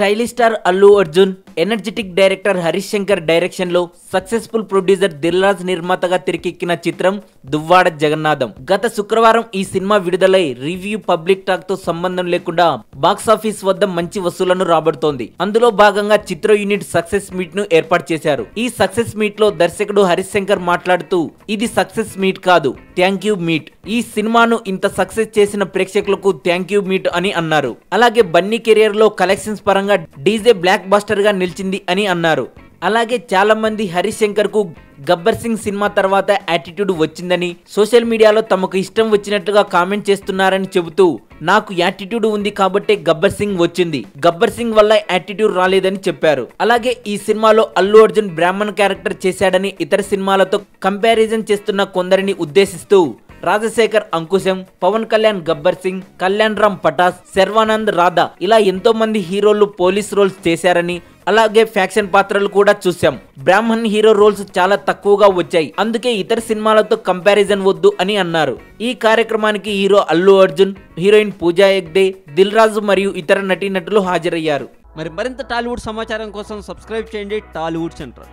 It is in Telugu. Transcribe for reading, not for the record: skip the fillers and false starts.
Stylish star Allu Arjun, energetic director Harish Shankar direction లో సక్సెస్ఫుల్ ప్రొడ్యూసర్ దిల్ రాజు నిర్మాతగా తెరకెక్కిన చిత్రం దువ్వాడ జగన్నాథం. గత శుక్రవారం ఈ సినిమా విడుదలై రివ్యూ, పబ్లిక్ టాక్ తో సంబంధం లేకుండా బాక్సాఫీస్ వద్ద మంచి వసూలను రాబడుతోంది. అందులో భాగంగా చిత్ర యూనిట్ సక్సెస్ మీట్ ను ఏర్పాటు చేశారు. ఈ సక్సెస్ మీట్ లో దర్శకుడు హరీష్ శంకర్ మాట్లాడుతూ, ఇది సక్సెస్ మీట్ కాదు, థ్యాంక్ యూ మీట్. ఈ సినిమాను ఇంత సక్సెస్ చేసిన ప్రేక్షకులకు థ్యాంక్ యూ మీట్ అని అన్నారు. అలాగే బన్నీ కెరియర్ లో కలెక్షన్స్ పరంగా డీజే బ్లాక్ బస్టర్ గా నిలిచింది అని అన్నారు. అలాగే చాలా మంది హరీష్ శంకర్ కు గబ్బర్ సింగ్ సినిమా తర్వాత యాటిట్యూడ్ వచ్చిందని, సోషల్ మీడియాలో తమకు ఇష్టం వచ్చినట్లుగా కామెంట్ చేస్తున్నారని చెబుతూ, నాకు యాటిట్యూడ్ ఉంది కాబట్టే గబ్బర్ సింగ్ వచ్చింది, గబ్బర్ సింగ్ వల్ల యాటిట్యూడ్ రాలేదని చెప్పారు. అలాగే ఈ సినిమాలో అల్లు అర్జున్ బ్రాహ్మణ్ క్యారెక్టర్ చేశాడని ఇతర సినిమాలతో కంపారిజన్ చేస్తున్న కొందరిని ఉద్దేశిస్తూ, రాజశేఖర్ అంకుశం, పవన్ కళ్యాణ్ గబ్బర్ సింగ్, కళ్యాణ్ రామ్ పటాస్, శర్వానంద్ రాధా ఇలా ఎంతో మంది హీరోలు పోలీస్ రోల్స్ చేశారని, అలాగే ఫ్యాక్షన్ పాత్రలు కూడా చూసాం. బ్రాహ్మణ్ హీరో రోల్స్ చాలా తక్కువగా వచ్చాయి, అందుకే ఇతర సినిమాలతో కంపారిజన్ వద్దు అని అన్నారు. ఈ కార్యక్రమానికి హీరో అల్లు అర్జున్, హీరోయిన్ పూజా హెగ్డే, దిల్ రాజు మరియు ఇతర నటీనటులు హాజరయ్యారు. మరింత టాలీవుడ్ సమాచారం కోసం సబ్స్క్రైబ్ చేయండి టాలీవుడ్ సెంటర్.